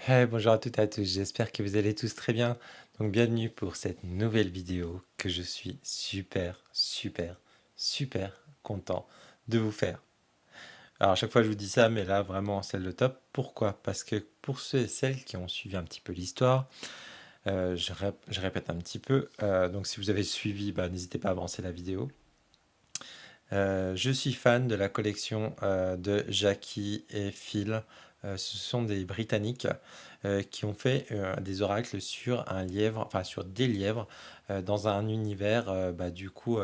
Hey, bonjour à toutes et à tous, j'espère que vous allez tous très bien. Donc bienvenue pour cette nouvelle vidéo que je suis super content de vous faire. Alors à chaque fois je vous dis ça, mais là vraiment c'est le top. Pourquoi? Parce que pour ceux et celles qui ont suivi un petit peu l'histoire, je répète un petit peu. Donc si vous avez suivi, bah, n'hésitez pas à avancer la vidéo. Je suis fan de la collection de Jackie et Phil. Ce sont des Britanniques qui ont fait des oracles sur un lièvre, enfin sur des lièvres, dans un univers bah, du coup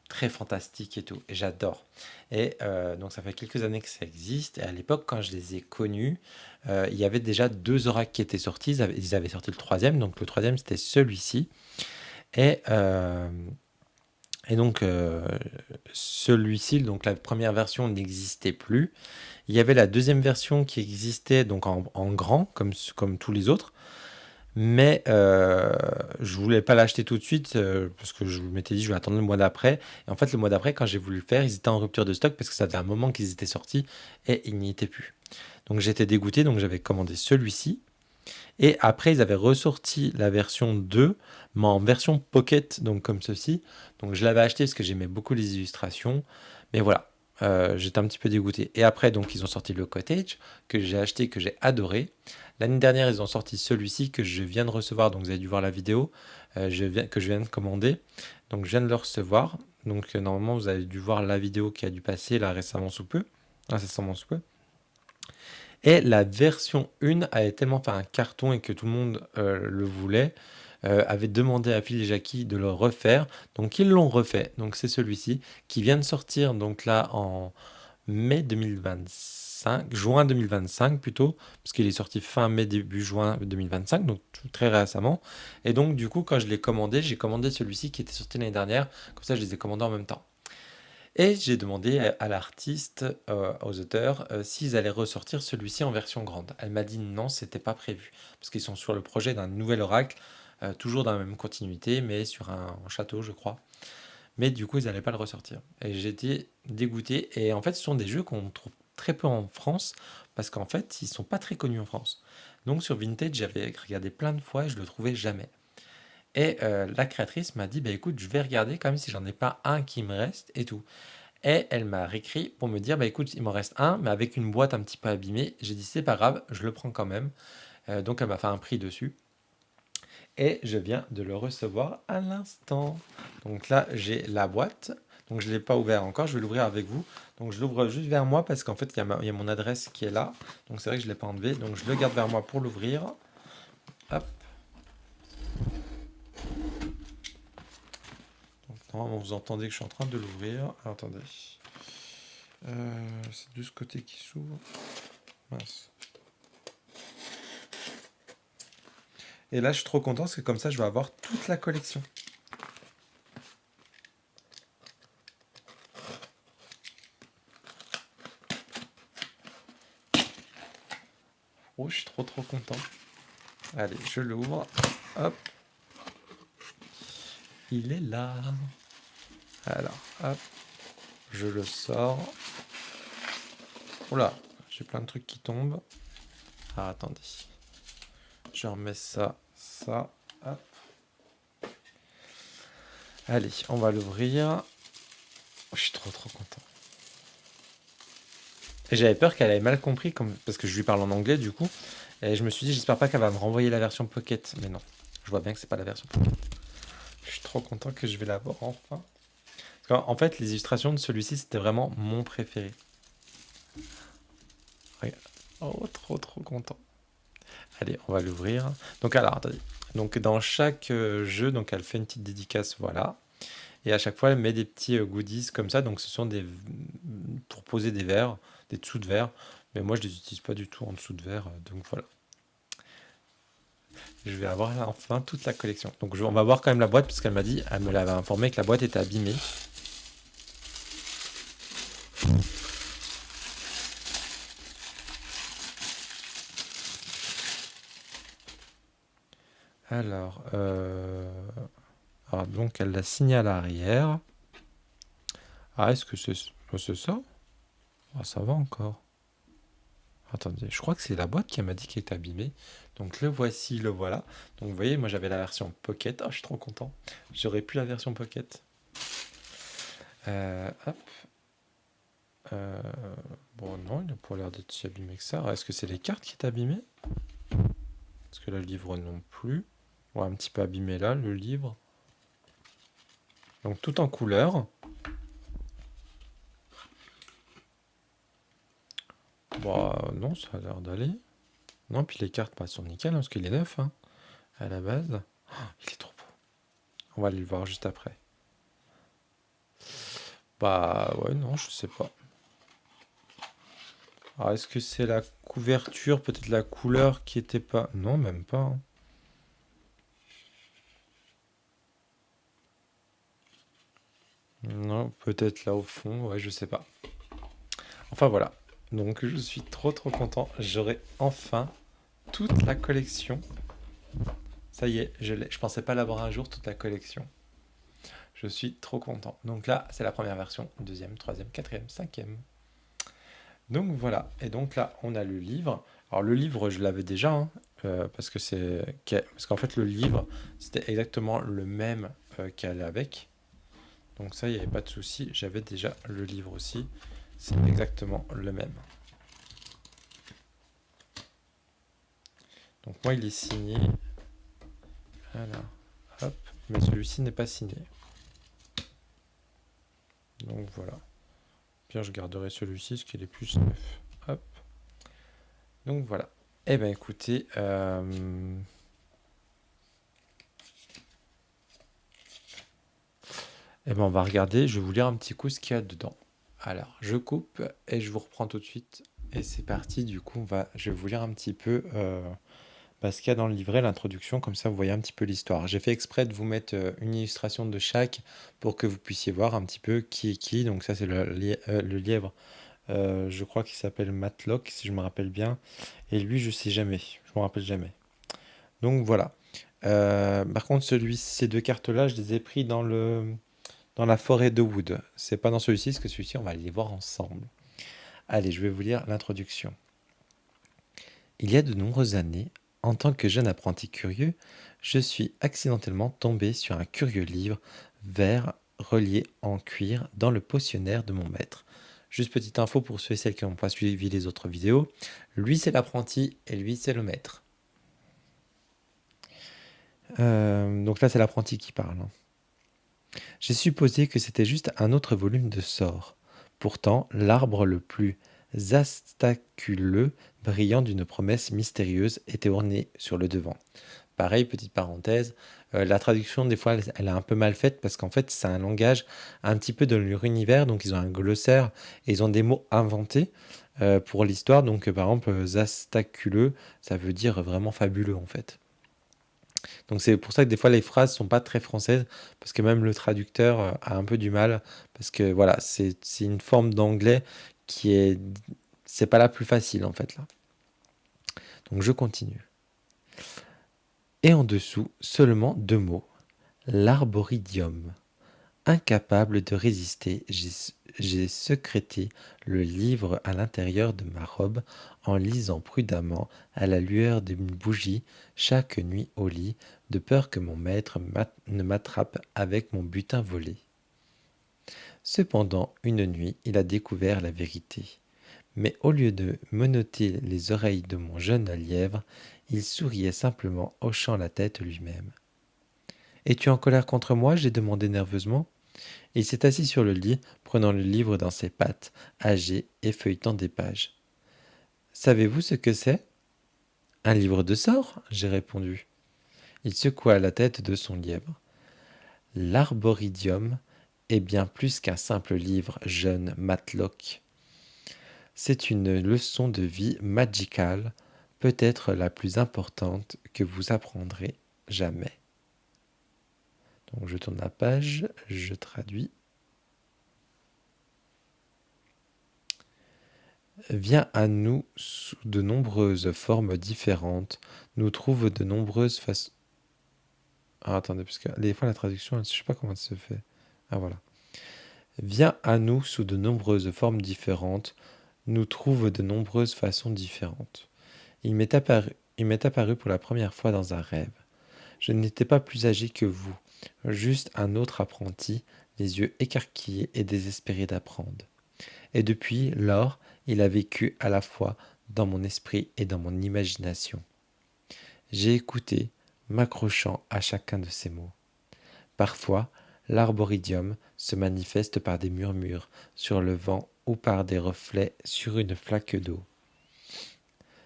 très fantastique et tout. Et j'adore. Et donc ça fait quelques années que ça existe. Et à l'époque, quand je les ai connus, il y avait déjà deux oracles qui étaient sortis. Ils avaient sorti le troisième. Donc le troisième, c'était celui-ci. Et donc, celui-ci, donc la première version n'existait plus. Il y avait la deuxième version qui existait donc en grand, comme tous les autres. Mais je voulais pas l'acheter tout de suite parce que je m'étais dit je vais attendre le mois d'après. Et en fait, le mois d'après, quand j'ai voulu le faire, ils étaient en rupture de stock parce que ça faisait un moment qu'ils étaient sortis et ils n'y étaient plus. Donc j'étais dégoûté, donc j'avais commandé celui-ci. Et après, ils avaient ressorti la version 2, mais en version pocket, donc comme ceci. Donc je l'avais acheté parce que j'aimais beaucoup les illustrations. Mais voilà, j'étais un petit peu dégoûté. Et après, donc ils ont sorti le Cottage, que j'ai acheté, que j'ai adoré. L'année dernière, ils ont sorti celui-ci que je viens de recevoir. Donc vous avez dû voir la vidéo que je viens de commander. Donc je viens de le recevoir. Donc normalement, vous avez dû voir la vidéo qui a dû passer là récemment sous peu. Incessamment sous peu. Et la version 1 avait tellement fait un carton et que tout le monde le voulait, avait demandé à Phil et Jackie de le refaire. Donc ils l'ont refait. Donc c'est celui-ci qui vient de sortir donc là en mai 2025, juin 2025 plutôt, parce qu'il est sorti fin mai, début juin 2025, donc très récemment. Et donc du coup quand je l'ai commandé, j'ai commandé celui-ci qui était sorti l'année dernière. Comme ça je les ai commandés en même temps. Et j'ai demandé à l'artiste, aux auteurs, s'ils allaient ressortir celui-ci en version grande. Elle m'a dit non, c'était pas prévu. Parce qu'ils sont sur le projet d'un nouvel oracle, toujours dans la même continuité, mais sur un château, je crois. Mais du coup, ils n'allaient pas le ressortir. Et j'étais dégoûté. Et en fait, ce sont des jeux qu'on trouve très peu en France, parce qu'en fait, ils sont pas très connus en France. Donc sur Vintage, j'avais regardé plein de fois et je le trouvais jamais. Et la créatrice m'a dit, bah écoute, je vais regarder quand même si j'en ai pas un qui me reste et tout. Et elle m'a réécrit pour me dire, bah écoute, il m'en reste un, mais avec une boîte un petit peu abîmée. J'ai dit, c'est pas grave, je le prends quand même. Donc elle m'a fait un prix dessus. Et je viens de le recevoir à l'instant. Donc là, j'ai la boîte. Donc je ne l'ai pas ouvert encore, je vais l'ouvrir avec vous. Donc je l'ouvre juste vers moi parce qu'en fait, il y a mon adresse qui est là. Donc c'est vrai que je ne l'ai pas enlevé. Donc je le garde vers moi pour l'ouvrir. Hop. Donc normalement, vous entendez que je suis en train de l'ouvrir. Alors, attendez. C'est de ce côté qui s'ouvre. Mince. Et là, je suis trop content parce que comme ça, je vais avoir toute la collection. Oh, je suis trop content. Allez, je l'ouvre. Hop, il est là. Alors, hop, je le sors. Oula, j'ai plein de trucs qui tombent. Ah, attendez. Je remets ça, ça, hop. Allez, on va l'ouvrir. Oh, je suis trop content. Et j'avais peur qu'elle ait mal compris, parce que je lui parle en anglais du coup. Et je me suis dit, j'espère pas qu'elle va me renvoyer la version Pocket. Mais non, je vois bien que c'est pas la version Pocket. Je suis trop content que je vais l'avoir enfin. Parce qu'en fait, les illustrations de celui-ci, c'était vraiment mon préféré. Regarde. Oh, trop content. Allez, on va l'ouvrir. Donc alors, attendez. Donc dans chaque jeu, donc elle fait une petite dédicace, voilà. Et à chaque fois, elle met des petits goodies comme ça. Donc ce sont des pour poser des verres, des dessous de verre. Mais moi, je les utilise pas du tout en dessous de verre. Donc voilà. Je vais avoir là, enfin toute la collection. Donc on va voir quand même la boîte, puisqu'elle m'a dit, elle me l'avait informé que la boîte était abîmée. Alors, donc elle l'a signé à l'arrière. Ah, est-ce que c'est ça? Ah, ça va encore. Attendez, je crois que c'est la boîte qui m'a dit qu'il était abîmé. Donc le voici, le voilà. Donc vous voyez, moi j'avais la version Pocket. Ah, je suis trop content. J'aurais pu la version Pocket. Hop. Euh, Bon, non, il n'a pas l'air d'être si abîmé que ça. Est-ce que c'est les cartes qui est abîmées? Parce que le livre non plus. Ouais, un petit peu abîmé là, le livre. Donc tout en couleur. Bah non, ça a l'air d'aller. Non, puis les cartes bah, sont nickel, hein, parce qu'il est neuf, hein, à la base. Oh, il est trop beau. On va aller le voir juste après. Bah ouais, non, je sais pas. Alors est-ce que c'est la couverture, peut-être la couleur qui était pas... Non, même pas, hein. Non, peut-être là au fond, ouais, je sais pas. Enfin voilà. Donc je suis trop content. J'aurai enfin toute la collection. Ça y est, je l'ai. Je pensais pas l'avoir un jour, toute la collection. Je suis trop content. Donc là, c'est la première version, deuxième, troisième, quatrième, cinquième. Donc voilà. Et donc là, on a le livre. Alors le livre, je l'avais déjà, hein, parce qu'en fait le livre, c'était exactement le même qu'elle allait avec. Donc ça, il n'y avait pas de souci. J'avais déjà le livre aussi. C'est exactement le même. Donc moi, il est signé. Voilà. Hop. Mais celui-ci n'est pas signé. Donc voilà. Bien, je garderai celui-ci, ce qu'il est plus neuf. Hop. Donc voilà. Eh ben écoutez, eh ben on va regarder. Je vais vous lire un petit coup ce qu'il y a dedans. Alors, je coupe et je vous reprends tout de suite. Et c'est parti. Du coup, je vais vous lire un petit peu ce qu'il y a dans le livret, l'introduction. Comme ça, vous voyez un petit peu l'histoire. J'ai fait exprès de vous mettre une illustration de chaque pour que vous puissiez voir un petit peu qui est qui. Donc ça, c'est le lièvre. Je crois qu'il s'appelle Matlock, si je me rappelle bien. Et lui, je sais jamais. Je me rappelle jamais. Donc voilà. Par contre, ces deux cartes-là, je les ai pris dans la forêt de Wood. C'est pas dans celui-ci, parce que celui-ci, on va les voir ensemble. Allez, je vais vous lire l'introduction. Il y a de nombreuses années, en tant que jeune apprenti curieux, je suis accidentellement tombé sur un curieux livre vert relié en cuir dans le potionnaire de mon maître. Juste petite info pour ceux et celles qui n'ont pas suivi les autres vidéos, lui c'est l'apprenti et lui c'est le maître. Donc là c'est l'apprenti qui parle, hein. J'ai supposé que c'était juste un autre volume de sorts. Pourtant, l'arbre le plus astaculeux, brillant d'une promesse mystérieuse, était orné sur le devant. Pareil, petite parenthèse, la traduction, des fois, elle est un peu mal faite parce qu'en fait, c'est un langage un petit peu de leur univers. Donc, ils ont un glossaire et ils ont des mots inventés pour l'histoire. Donc, par exemple, zastaculeux, ça veut dire vraiment fabuleux, en fait. Donc c'est pour ça que des fois les phrases sont pas très françaises, parce que même le traducteur a un peu du mal, parce que voilà, c'est une forme d'anglais qui est... C'est pas la plus facile en fait là. Donc je continue. Et en dessous, seulement deux mots. L'arboridium. Incapable de résister, j'ai secrété le livre à l'intérieur de ma robe en lisant prudemment à la lueur d'une bougie chaque nuit au lit, de peur que mon maître ne m'attrape avec mon butin volé. Cependant, une nuit, il a découvert la vérité. Mais au lieu de menotter les oreilles de mon jeune lièvre, il souriait simplement, hochant la tête lui-même. Es-tu en colère contre moi? J'ai demandé nerveusement. Il s'est assis sur le lit, prenant le livre dans ses pattes, âgé et feuilletant des pages. Savez-vous ce que c'est? Un livre de sorts, j'ai répondu. Il secoua la tête de son lièvre. L'arboridium est bien plus qu'un simple livre, jeune Matlock. C'est une leçon de vie magicale, peut-être la plus importante que vous apprendrez jamais. Donc je tourne la page, je traduis. Vient à nous sous de nombreuses formes différentes, nous trouve de nombreuses façons. Ah, attendez, parce que des fois la traduction, je ne sais pas comment ça se fait. Ah voilà. Vient à nous sous de nombreuses formes différentes, nous trouve de nombreuses façons différentes. Il m'est apparu pour la première fois dans un rêve. Je n'étais pas plus âgé que vous, juste un autre apprenti, les yeux écarquillés et désespéré d'apprendre. Et depuis lors, il a vécu à la fois dans mon esprit et dans mon imagination. J'ai écouté, m'accrochant à chacun de ces mots. Parfois, l'arboridium se manifeste par des murmures sur le vent ou par des reflets sur une flaque d'eau.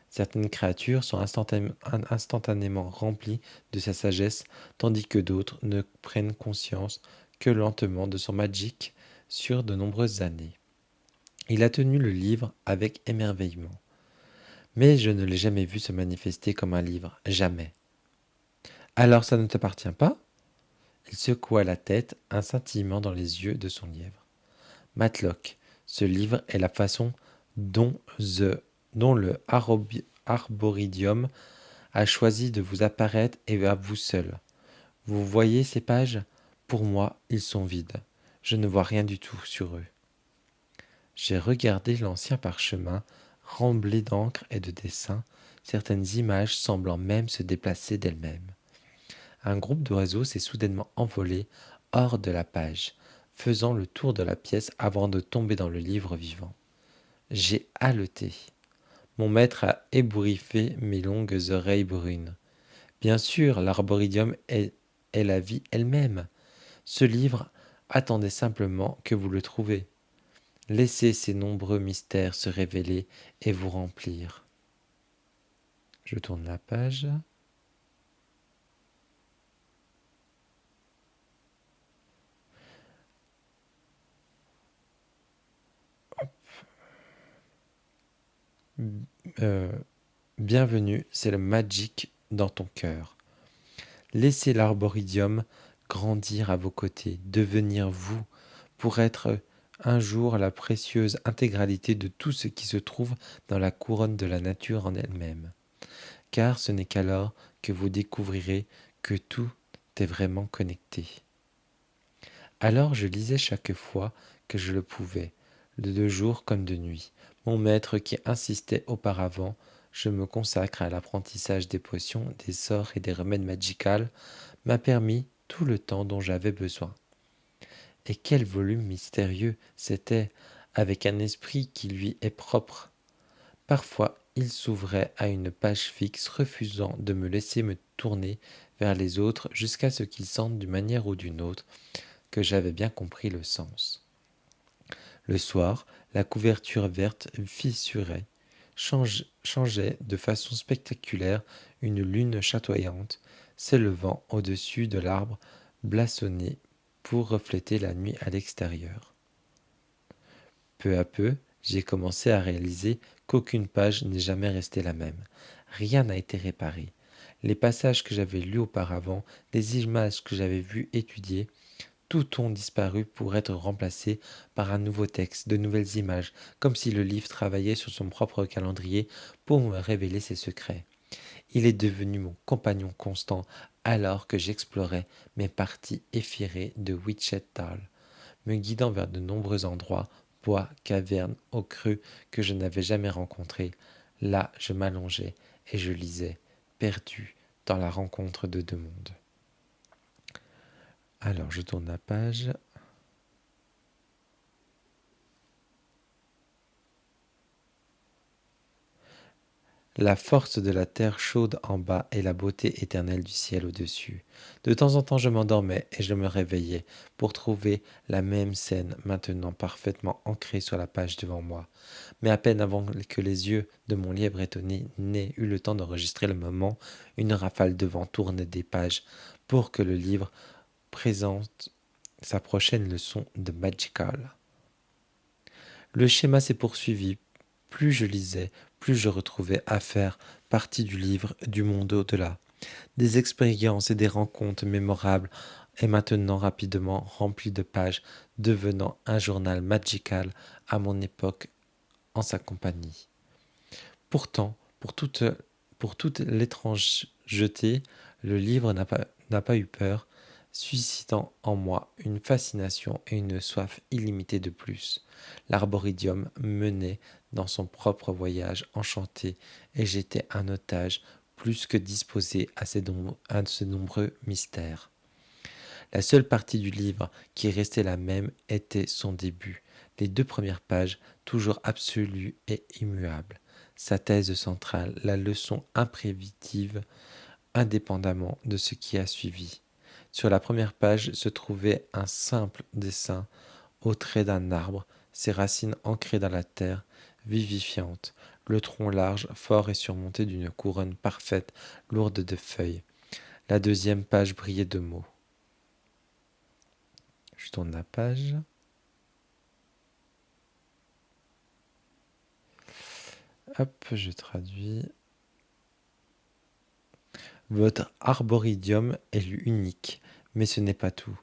Certaines créatures sont instantanément remplies de sa sagesse, tandis que d'autres ne prennent conscience que lentement de son magique sur de nombreuses années. Il a tenu le livre avec émerveillement. Mais je ne l'ai jamais vu se manifester comme un livre, jamais. Alors ça ne t'appartient pas? Il secoua la tête, un scintillement dans les yeux de son lièvre. Matlock, ce livre est la façon dont, dont le arboridium a choisi de vous apparaître et à vous seul. Vous voyez ces pages? Pour moi, ils sont vides. Je ne vois rien du tout sur eux. J'ai regardé l'ancien parchemin, remblé d'encre et de dessins, certaines images semblant même se déplacer d'elles-mêmes. Un groupe d'oiseaux s'est soudainement envolé hors de la page, faisant le tour de la pièce avant de tomber dans le livre vivant. J'ai haleté. Mon maître a ébouriffé mes longues oreilles brunes. Bien sûr, l'arboridium est la vie elle-même. Ce livre attendait simplement que vous le trouviez. Laissez ces nombreux mystères se révéler et vous remplir. Je tourne la page. Euh, Bienvenue, c'est le magic dans ton cœur. Laissez l'arboridium grandir à vos côtés, devenir vous, pour être un jour la précieuse intégralité de tout ce qui se trouve dans la couronne de la nature en elle-même. Car ce n'est qu'alors que vous découvrirez que tout est vraiment connecté. Alors je lisais chaque fois que je le pouvais, de jour comme de nuit. Mon maître qui insistait auparavant, je me consacre à l'apprentissage des potions, des sorts et des remèdes magicals, m'a permis tout le temps dont j'avais besoin. Et quel volume mystérieux c'était, avec un esprit qui lui est propre. Parfois, il s'ouvrait à une page fixe, refusant de me laisser me tourner vers les autres jusqu'à ce qu'il sente d'une manière ou d'une autre que j'avais bien compris le sens. Le soir, la couverture verte fissurait, changeait de façon spectaculaire, une lune chatoyante s'élevant au-dessus de l'arbre blasonné pour refléter la nuit à l'extérieur. Peu à peu, j'ai commencé à réaliser qu'aucune page n'est jamais restée la même. Rien n'a été réparé. Les passages que j'avais lus auparavant, les images que j'avais vues étudier, tout ont disparu pour être remplacés par un nouveau texte, de nouvelles images, comme si le livre travaillait sur son propre calendrier pour me révéler ses secrets. Il est devenu mon compagnon constant alors que j'explorais mes parties effilées de Witchet-Tal, me guidant vers de nombreux endroits, bois, cavernes, eaux creux que je n'avais jamais rencontrés. Là, je m'allongeais et je lisais, perdu dans la rencontre de deux mondes. Alors, je tourne la page. La force de la terre chaude en bas et la beauté éternelle du ciel au-dessus. De temps en temps je m'endormais et je me réveillais pour trouver la même scène maintenant parfaitement ancrée sur la page devant moi. Mais à peine avant que les yeux de mon lièvre étonné n'aient eu le temps d'enregistrer le moment, une rafale de vent tournait des pages pour que le livre présente sa prochaine leçon de Magical. Le schéma s'est poursuivi. Plus je lisais, plus je retrouvais à faire partie du livre du monde au-delà. Des expériences et des rencontres mémorables et maintenant rapidement remplies de pages, devenant un journal magical à mon époque en sa compagnie. Pourtant, pour toute l'étrangeté, le livre n'a pas eu peur, suscitant en moi une fascination et une soif illimitée de plus. L'arboridium menait dans son propre voyage enchanté, et j'étais un otage plus que disposé à ces nombreux mystères. La seule partie du livre qui restait la même était son début, les 2 premières pages, toujours absolues et immuables. Sa thèse centrale, la leçon imprévitive, indépendamment de ce qui a suivi. Sur la première page se trouvait un simple dessin au trait d'un arbre, ses racines ancrées dans la terre, vivifiantes, le tronc large, fort et surmonté d'une couronne parfaite, lourde de feuilles. La deuxième page brillait de mots. Je tourne la page. Hop, je traduis. Votre arboridium est unique, mais ce n'est pas tout.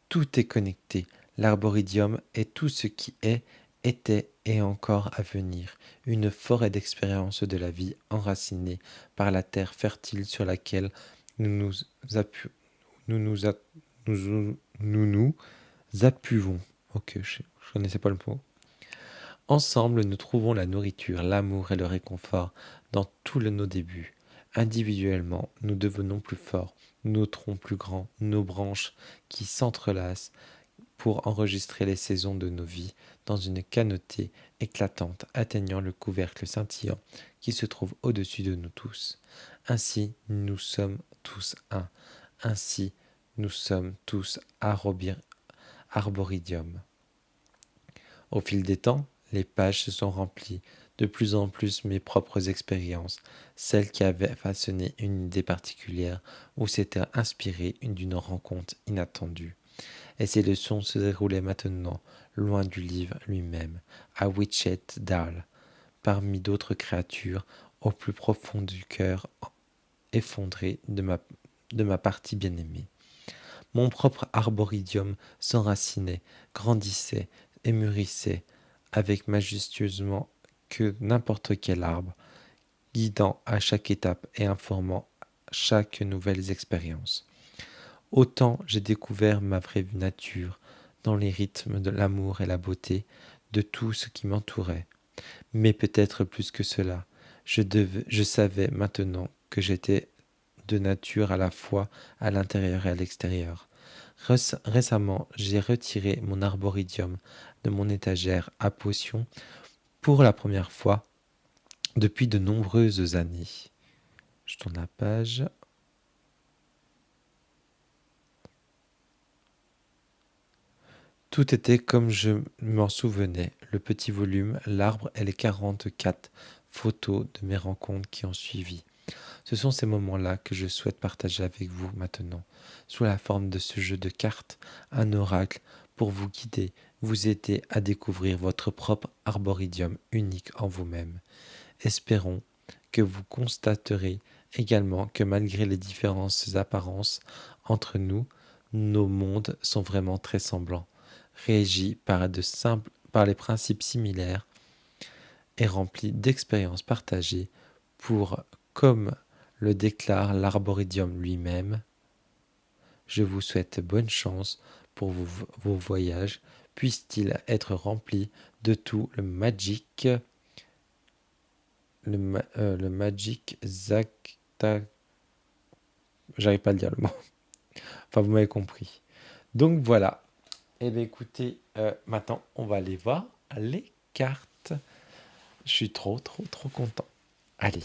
Tout est connecté. L'arboridium est tout ce qui est, était et encore à venir. Une forêt d'expériences de la vie enracinée par la terre fertile sur laquelle nous nous, appu- nous, nous, a- nous appuyons. Ok, je ne connaissais pas le mot. Ensemble, nous trouvons la nourriture, l'amour et le réconfort dans tous nos débuts. Individuellement, nous devenons plus forts, nos troncs plus grands, nos branches qui s'entrelacent pour enregistrer les saisons de nos vies dans une canopée éclatante atteignant le couvercle scintillant qui se trouve au-dessus de nous tous. Ainsi, nous sommes tous un. Ainsi, nous sommes tous arboridium. Au fil des temps, les pages se sont remplies, de plus en plus mes propres expériences, celles qui avaient façonné une idée particulière ou s'étaient inspirées d'une rencontre inattendue. Et ces leçons se déroulaient maintenant, loin du livre lui-même, à Witchet Dal, parmi d'autres créatures, au plus profond du cœur effondré de ma partie bien-aimée. Mon propre arboridium s'enracinait, grandissait et mûrissait, avec majestueusement que n'importe quel arbre, guidant à chaque étape et informant chaque nouvelle expérience. Autant j'ai découvert ma vraie nature dans les rythmes de l'amour et la beauté de tout ce qui m'entourait. Mais peut-être plus que cela, je savais maintenant que j'étais de nature à la fois à l'intérieur et à l'extérieur. Récemment, j'ai retiré mon arboridium de mon étagère à potions pour la première fois depuis de nombreuses années. Je tourne la page. Tout était comme je m'en souvenais, le petit volume, l'arbre et les 44 photos de mes rencontres qui ont suivi. Ce sont ces moments-là que je souhaite partager avec vous maintenant, sous la forme de ce jeu de cartes, un oracle pour vous guider, vous aider à découvrir votre propre arboridium unique en vous-même. Espérons que vous constaterez également que malgré les différences apparences entre nous, nos mondes sont vraiment très semblants, régis par les principes similaires et remplis d'expériences partagées pour, comme le déclare l'arboridium lui-même, je vous souhaite bonne chance pour vos voyages, puissent-ils être remplis de tout le magic Zakta. J'arrive pas à le dire le mot. Enfin, vous m'avez compris. Donc voilà. Eh bien écoutez, maintenant on va aller voir les cartes. Je suis trop content. Allez,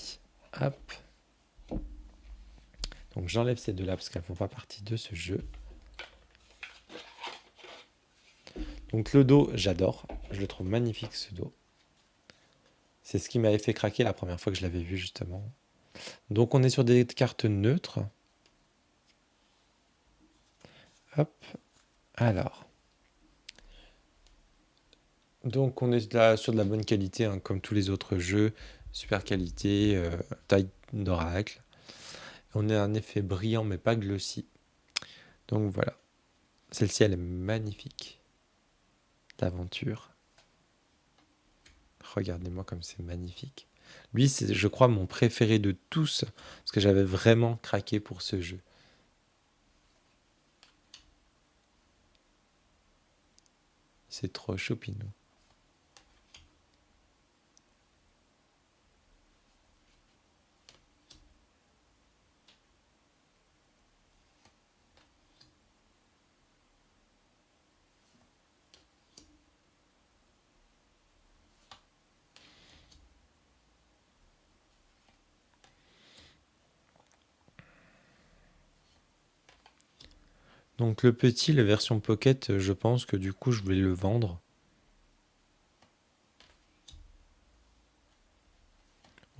hop. Donc j'enlève ces deux-là parce qu'elles ne font pas partie de ce jeu. Donc le dos, j'adore. Je le trouve magnifique ce dos. C'est ce qui m'avait fait craquer la première fois que je l'avais vu justement. Donc on est sur des cartes neutres. Hop. Alors. Donc on est là sur de la bonne qualité, hein, comme tous les autres jeux. Super qualité, taille d'oracle. On a un effet brillant mais pas glossy. Donc voilà. Celle-ci elle est magnifique. D'aventure. Regardez-moi comme c'est magnifique. Lui, c'est, je crois, mon préféré de tous, parce que j'avais vraiment craqué pour ce jeu. C'est trop choupinou. Donc le petit, la version Pocket, je pense que du coup je vais le vendre.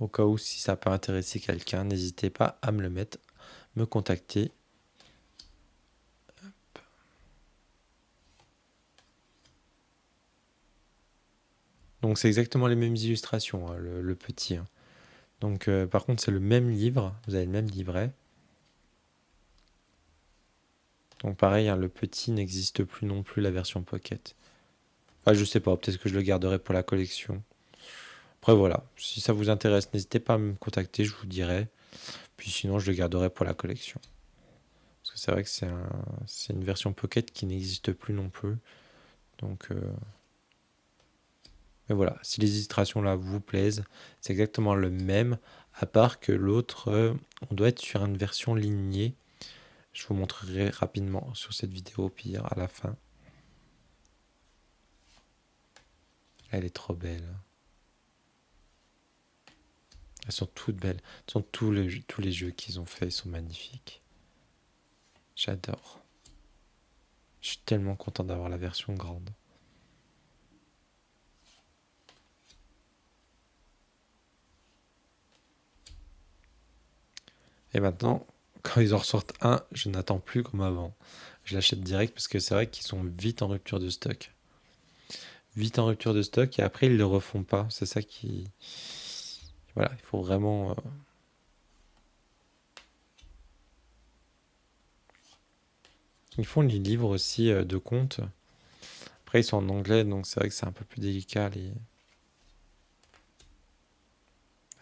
Au cas où si ça peut intéresser quelqu'un, n'hésitez pas à me le mettre, me contacter. Donc c'est exactement les mêmes illustrations, hein, le petit, hein. Donc par contre c'est le même livre, vous avez le même livret. Donc pareil, hein, le petit n'existe plus non plus, la version Pocket. Enfin je sais pas, peut-être que je le garderai pour la collection. Après voilà, si ça vous intéresse, n'hésitez pas à me contacter, je vous dirai. Puis sinon je le garderai pour la collection. Parce que c'est vrai que c'est une version Pocket qui n'existe plus non plus. Donc mais voilà, si les illustrations là vous plaisent, c'est exactement le même, à part que l'autre, on doit être sur une version lignée. Je vous montrerai rapidement sur cette vidéo, pire à la fin. Elle est trop belle. Elles sont toutes belles. Tous les jeux qu'ils ont faits sont magnifiques. J'adore. Je suis tellement content d'avoir la version grande. Et maintenant, quand ils en ressortent un, je n'attends plus comme avant. Je l'achète direct parce que c'est vrai qu'ils sont vite en rupture de stock. Vite en rupture de stock et après ils ne le refont pas. C'est ça qui... Voilà, il faut vraiment... Ils font les livres aussi de contes. Après ils sont en anglais donc c'est vrai que c'est un peu plus délicat. Elle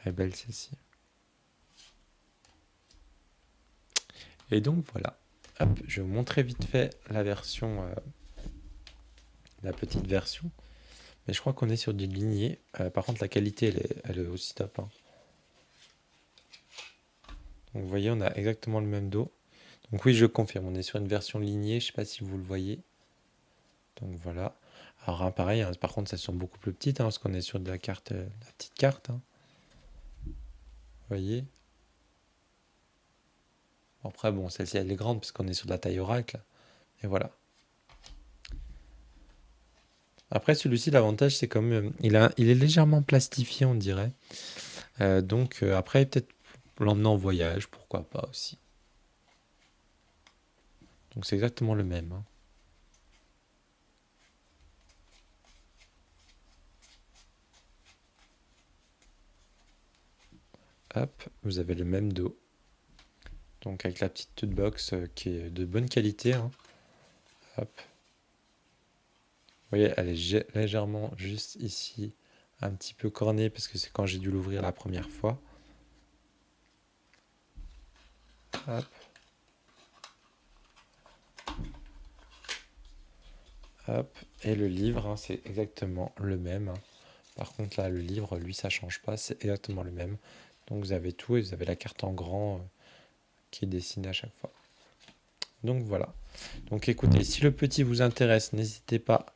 est belle celle-ci. Et donc voilà. Hop, je vais vous montrer vite fait la version... la petite version. Mais je crois qu'on est sur du ligné. Par contre la qualité elle est aussi top, hein. Donc vous voyez on a exactement le même dos. Donc oui, je confirme, on est sur une version lignée, je sais pas si vous le voyez. Donc voilà. Alors hein, pareil, hein, par contre, ça sont beaucoup plus petites, hein, parce qu'on est sur de la carte, la petite carte, hein. Vous voyez. Bon, après, bon, celle-ci, elle est grande, parce qu'on est sur de la taille oracle. Et voilà. Après, celui-ci, l'avantage, c'est comme il est légèrement plastifié, on dirait. Donc après, peut-être l'emmener en voyage, pourquoi pas aussi. Donc c'est exactement le même, hein. Hop, vous avez le même dos. Donc avec la petite tote box qui est de bonne qualité, hein. Hop. Vous voyez, elle est légèrement juste ici, un petit peu cornée parce que c'est quand j'ai dû l'ouvrir la première fois. Hop. Hop. Et le livre, hein, c'est exactement le même, hein. Par contre, là, le livre, lui, ça change pas, c'est exactement le même. Donc vous avez tout et vous avez la carte en grand qui est dessinée à chaque fois. Donc voilà. Donc écoutez, si le petit vous intéresse, n'hésitez pas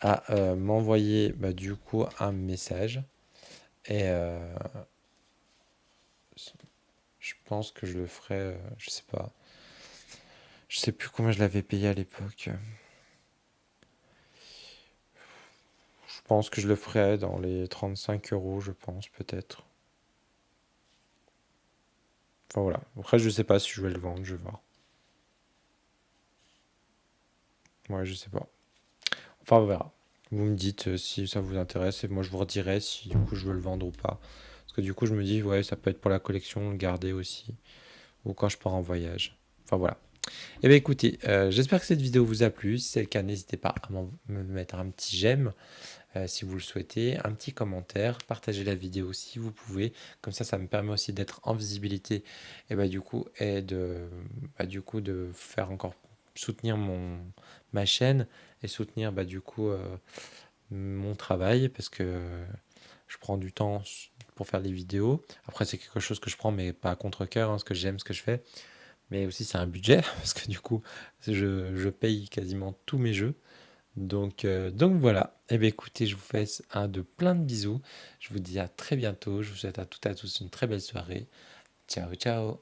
à m'envoyer du coup un message. Et je pense que je le ferai, je sais pas. Je sais plus combien je l'avais payé à l'époque. Je pense que je le ferai dans les 35 euros, je pense, peut-être. Enfin voilà. Après, je sais pas si je vais le vendre, je vais voir. Ouais, je sais pas. Enfin, on verra. Vous me dites si ça vous intéresse et moi je vous redirai si du coup je veux le vendre ou pas. Parce que du coup, je me dis, ouais, ça peut être pour la collection, le garder aussi. Ou quand je pars en voyage. Enfin voilà. Eh bien écoutez, j'espère que cette vidéo vous a plu. Si c'est le cas, n'hésitez pas à me mettre un petit j'aime si vous le souhaitez, un petit commentaire, partagez la vidéo si vous pouvez. Comme ça me permet aussi d'être en visibilité et du coup, du coup de faire encore soutenir ma chaîne et soutenir du coup mon travail parce que je prends du temps pour faire les vidéos. Après, c'est quelque chose que je prends, mais pas à contre-cœur, hein, parce que j'aime ce que je fais. Mais aussi, c'est un budget, parce que du coup, je paye quasiment tous mes jeux. Donc voilà. Eh bien, écoutez, je vous fais plein de bisous. Je vous dis à très bientôt. Je vous souhaite à toutes et à tous une très belle soirée. Ciao, ciao.